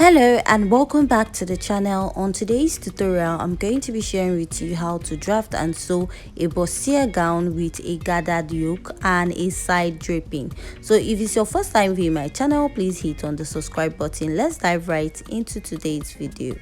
Hello and welcome back to the channel. On today's tutorial, I'm going to be sharing with you how to draft and sew a bustier gown with a gathered yoke and a side draping. So if it's your first time viewing my channel, please hit on the subscribe button. Let's dive right into today's video.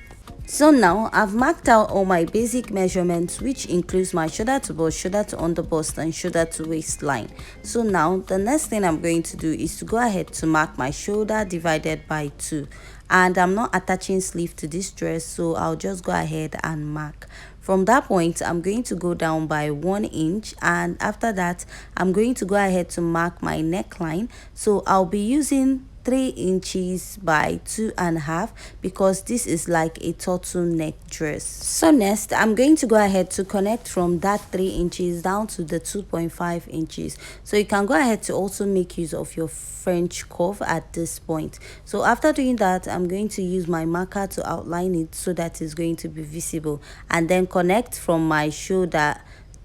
So now I've marked out all my basic measurements, which includes my shoulder to bust, shoulder to underbust and shoulder to waistline. So now the next thing I'm going to do is to go ahead to mark my shoulder divided by 2, and I'm not attaching sleeve to this dress, so I'll just go ahead and mark. From that point, I'm going to go down by 1 inch, and after that I'm going to go ahead to mark my neckline. So I'll be using 3 inches by 2.5 because this is like a turtleneck dress. So next I'm going to go ahead to connect from that 3 inches down to the 2.5 inches. So you can go ahead to also make use of your French curve at this point. So after doing that, I'm going to use my marker to outline it so that it's going to be visible, and then connect from my shoulder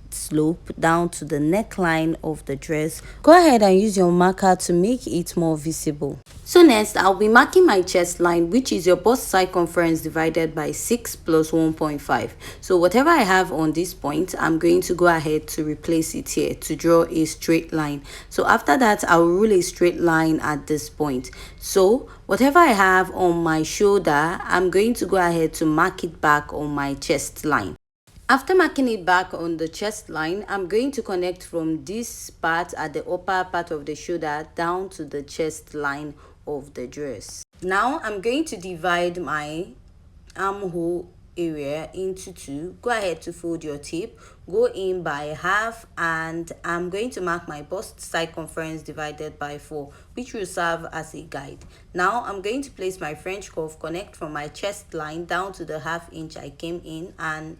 slope down to the neckline of the dress. Go ahead and use your marker to make it more visible. So next I'll be marking my chest line, which is your bust circumference divided by 6 plus 1.5. so whatever I have on this point, I'm going to go ahead to replace it here to draw a straight line. So after that I'll rule a straight line at this point. So whatever I have on my shoulder, I'm going to go ahead to mark it back on my chest line. After marking it back on the chest line, I'm going to connect from this part at the upper part of the shoulder down to the chest line of the dress. Now I'm going to divide my armhole area into 2. Go ahead to fold your tape, go in by half, and I'm going to mark my bust circumference divided by 4, which will serve as a guide. Now I'm going to place my French curve, connect from my chest line down to the 1/2 inch I came in and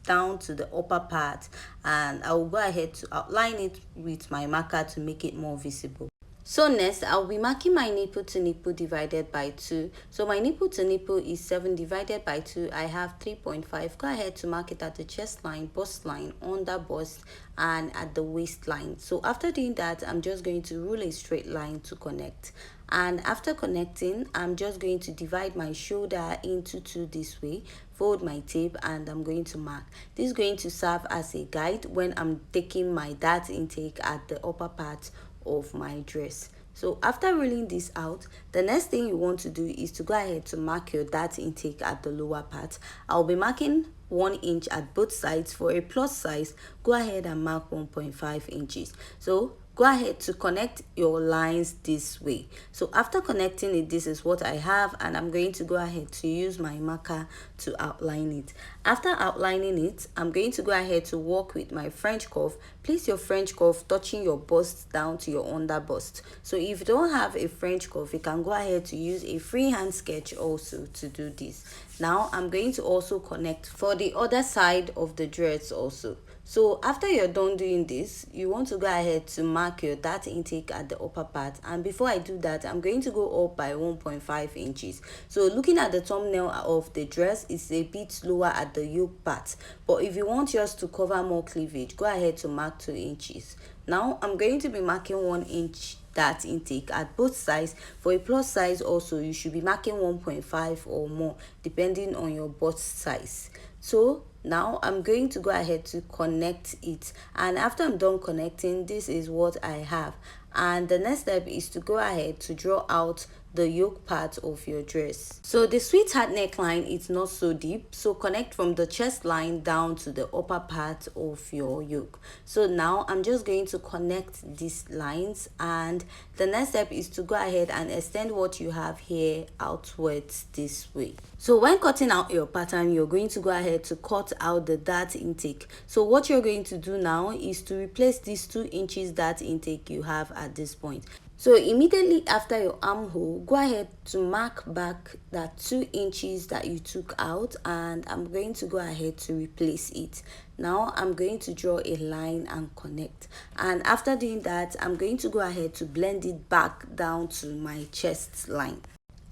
down to the upper part, and I will go ahead to outline it with my marker to make it more visible. So next I'll be marking my nipple to nipple divided by 2. So my nipple to nipple is 7 divided by 2. I have 3.5. Go ahead to mark it at the chest line, bust line, under bust, and at the waistline. So after doing that, I'm just going to rule a straight line to connect. And after connecting, I'm just going to divide my shoulder into 2 this way, fold my tape, and I'm going to mark. This is going to serve as a guide when I'm taking my dart intake at the upper part of my dress. So after ruling this out, the next thing you want to do is to go ahead to mark your dart intake at the lower part. I'll be marking 1 inch at both sides. For a plus size, go ahead and mark 1.5 inches. So go ahead to connect your lines this way. So after connecting it, this is what I have, and I'm going to go ahead to use my marker to outline it. After outlining it, I'm going to go ahead to work with my French curve. Place your French curve touching your bust down to your under bust. So if you don't have a French curve, you can go ahead to use a freehand sketch also to do this. Now I'm going to also connect for the other side of the dress also. So after you're done doing this, you want to go ahead to mark your dart intake at the upper part, and before I do that, I'm going to go up by 1.5 inches. So looking at the thumbnail of the dress, it's a bit lower at the yoke part, but if you want yours to cover more cleavage, go ahead to mark 2 inches. Now I'm going to be marking 1 inch dart intake at both sides. For a plus size also, you should be marking 1.5 or more depending on your bust size. So now I'm going to go ahead to connect it, and after I'm done connecting, this is what I have. And the next step is to go ahead to draw out the yoke part of your dress. So the sweetheart neckline is not so deep, so connect from the chest line down to the upper part of your yoke. So now I'm just going to connect these lines, and the next step is to go ahead and extend what you have here outwards this way. So when cutting out your pattern, you're going to go ahead to cut out the dart intake. So what you're going to do now is to replace these 2 inches dart intake you have at this point. So immediately after your armhole, go ahead to mark back that 2 inches that you took out, and I'm going to go ahead to replace it. Now I'm going to draw a line and connect, and after doing that, I'm going to go ahead to blend it back down to my chest line.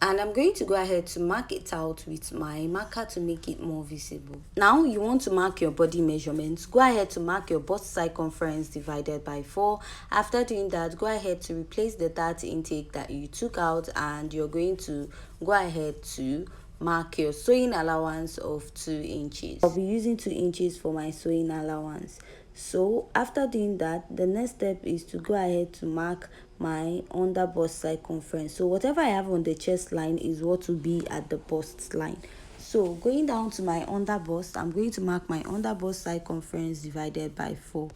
and I'm going to go ahead to mark it out with my marker to make it more visible. Now you want to mark your body measurements. Go ahead to mark your bust circumference divided by 4. After doing that, go ahead to replace the dart intake that you took out, and you're going to go ahead to mark your sewing allowance of 2 inches. I'll be using 2 inches for my sewing allowance. So after doing that, the next step is to go ahead to mark my under bust circumference. So whatever I have on the chest line is what will be at the bust line. So going down to my under bust, I'm going to mark my under bust circumference divided by 4.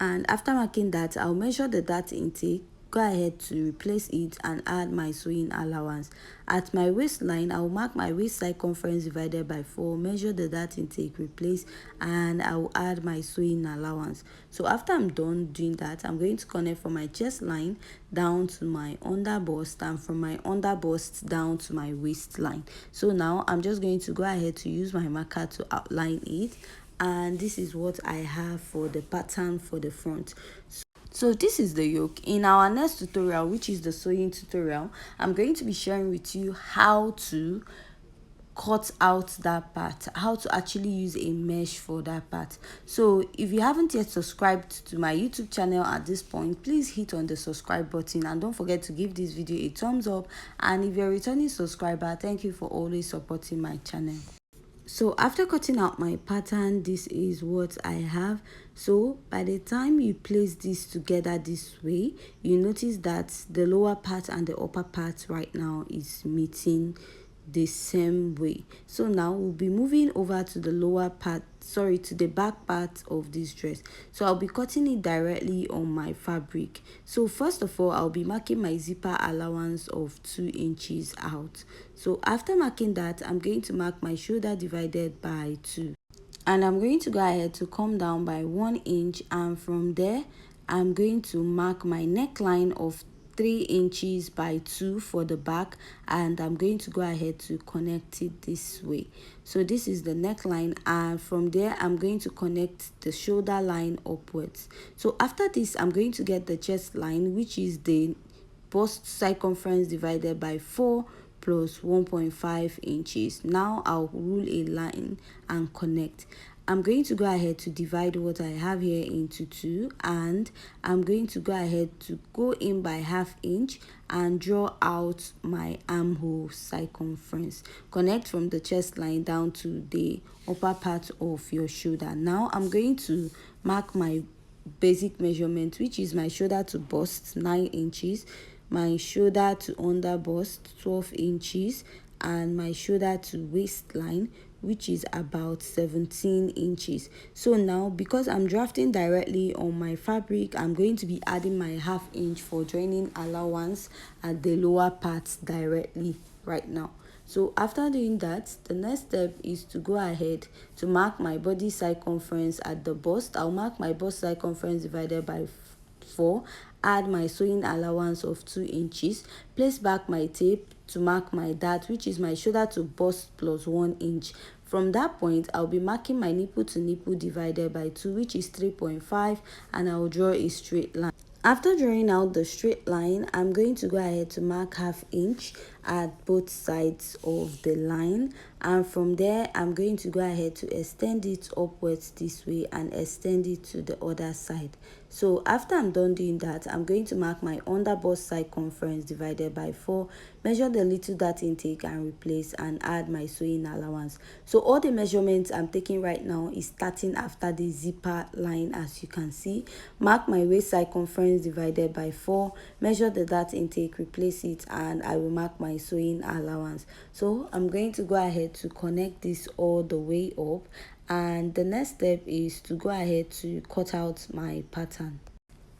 And after marking that, I'll measure the dart intake, go ahead to replace it and add my sewing allowance. At my waistline, I'll mark my waist circumference divided by 4, measure the dart intake, replace, and I'll add my sewing allowance. So after I'm done doing that, I'm going to connect from my chest line down to my under bust, and from my under bust down to my waistline. So now I'm just going to go ahead to use my marker to outline it, and this is what I have for the pattern for the front. So this is the yoke. In our next tutorial, which is the sewing tutorial, I'm going to be sharing with you how to cut out that part, how to actually use a mesh for that part. So if you haven't yet subscribed to my YouTube channel at this point, please hit on the subscribe button, and don't forget to give this video a thumbs up. And if you're a returning subscriber, thank you for always supporting my channel. So after cutting out my pattern, this is what I have. So by the time you place this together this way, you notice that the lower part and the upper part right now is meeting the same way. So now we'll be moving over to the lower part, sorry, to the back part of this dress. So I'll be cutting it directly on my fabric. So first of all, I'll be marking my zipper allowance of 2 inches out. So after marking that, I'm going to mark my shoulder divided by 2, and I'm going to go ahead to come down by 1 inch, and from there I'm going to mark my neckline of 3 inches by 2 for the back, and I'm going to go ahead to connect it this way. So this is the neckline, and from there I'm going to connect the shoulder line upwards. So after this, I'm going to get the chest line, which is the bust circumference divided by 4 plus 1.5 inches. Now I'll rule a line and connect. I'm going to go ahead to divide what I have here into 2, and I'm going to go ahead to go in by ½ inch and draw out my armhole circumference. Connect from the chest line down to the upper part of your shoulder. Now I'm going to mark my basic measurement, which is my shoulder to bust 9 inches, my shoulder to under bust 12 inches, and my shoulder to waistline, which is about 17 inches. So now, because I'm drafting directly on my fabric, I'm going to be adding my ½ inch for joining allowance at the lower parts directly right now. So after doing that, the next step is to go ahead to mark my body circumference at the bust. I'll mark my bust circumference divided by 4, add my sewing allowance of 2 inches, place back my tape to mark my dart, which is my shoulder to bust plus 1 inch. From that point, I'll be marking my nipple to nipple divided by 2, which is 3.5, and I'll draw a straight line. After drawing out the straight line, I'm going to go ahead to mark ½ inch at both sides of the line, and from there I'm going to go ahead to extend it upwards this way and extend it to the other side. So after I'm done doing that, I'm going to mark my under bust circumference divided by 4, measure the little dart intake and replace, and add my sewing allowance. So all the measurements I'm taking right now is starting after the zipper line, as you can see. Mark my waist circumference divided by 4, measure the dart intake, replace it, and I will mark my sewing allowance. So I'm going to go ahead to connect this all the way up, and the next step is to go ahead to cut out my pattern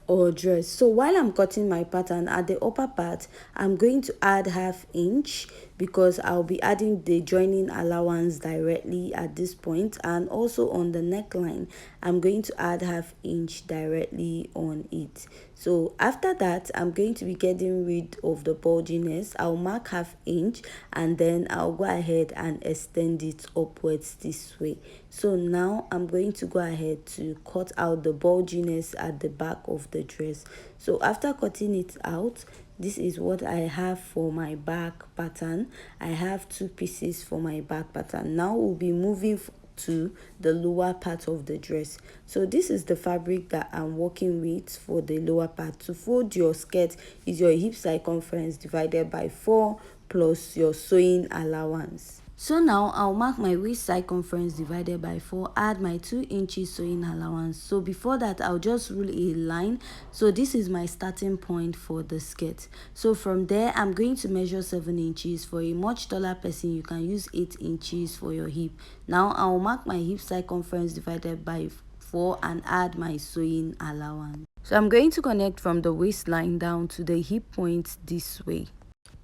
or dress. So while I'm cutting my pattern at the upper part, I'm going to add ½ inch because I'll be adding the joining allowance directly at this point, and also on the neckline I'm going to add ½ inch directly on it. So after that, I'm going to be getting rid of the bulginess. I'll mark ½ inch and then I'll go ahead and extend it upwards this way. So now I'm going to go ahead to cut out the bulginess at the back of the dress. So after cutting it out, this is what I have for my back pattern. I have 2 pieces for my back pattern. Now we'll be moving to the lower part of the dress. So this is the fabric that I'm working with for the lower part. To fold your skirt is your hip circumference divided by 4 plus your sewing allowance. So now I'll mark my waist circumference divided by 4, add my 2 inches sewing allowance. So before that, I'll just rule a line. So this is my starting point for the skirt. So from there, I'm going to measure 7 inches. For a much taller person, you can use 8 inches for your hip. Now I'll mark my hip circumference divided by 4 and add my sewing allowance. So I'm going to connect from the waistline down to the hip point this way.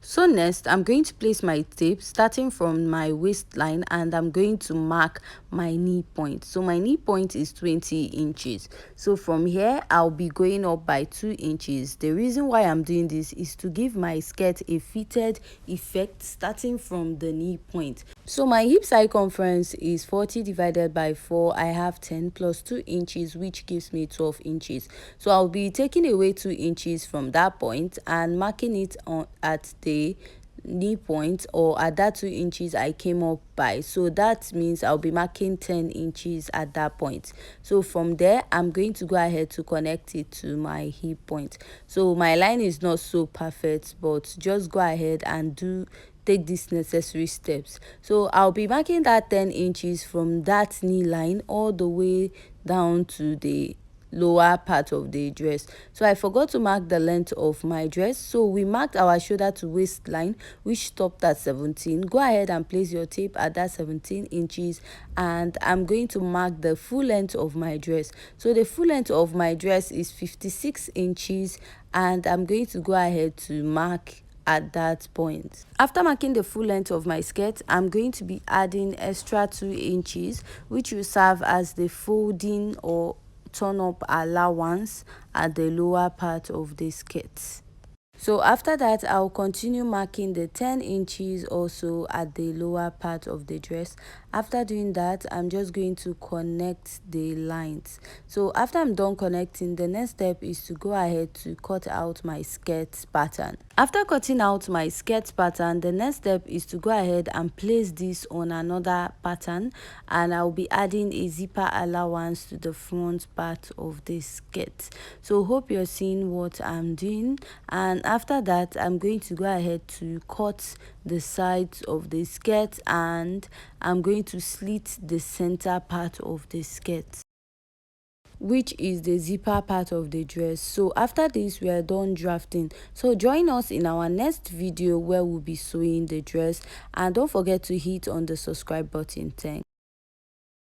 So next, I'm going to place my tape starting from my waistline, and I'm going to mark my knee point. So my knee point is 20 inches. So from here, I'll be going up by 2 inches. The reason why I'm doing this is to give my skirt a fitted effect starting from the knee point. So my hip circumference is 40 divided by 4. I have 10 plus 2 inches, which gives me 12 inches. So I'll be taking away 2 inches from that point and marking it on at the knee point, or at that 2 inches I came up by. So that means I'll be marking 10 inches at that point. So from there, I'm going to go ahead to connect it to my hip point. So my line is not so perfect, but just go ahead and take these necessary steps. So I'll be marking that 10 inches from that knee line all the way down to the lower part of the dress. So I forgot to mark the length of my dress. So we marked our shoulder to waistline, which stopped at 17. Go ahead and place your tape at that 17 inches, and I'm going to mark the full length of my dress. So the full length of my dress is 56 inches, and I'm going to go ahead to mark at that point. After marking the full length of my skirt, I'm going to be adding extra 2 inches, which will serve as the folding or turn up allowance at the lower part of the skirt. So after that, I'll continue marking the 10 inches also at the lower part of the dress. After doing that, I'm just going to connect the lines. So after I'm done connecting, the next step is to go ahead to cut out my skirt pattern. After cutting out my skirt pattern, the next step is to go ahead and place this on another pattern, and I'll be adding a zipper allowance to the front part of the skirt. So hope you're seeing what I'm doing, and after that, I'm going to go ahead to cut the sides of the skirt, and I'm going to slit the center part of the skirt, which is the zipper part of the dress. So after this, we are done drafting. So join us in our next video where we'll be sewing the dress, and don't forget to hit on the subscribe button. Thanks.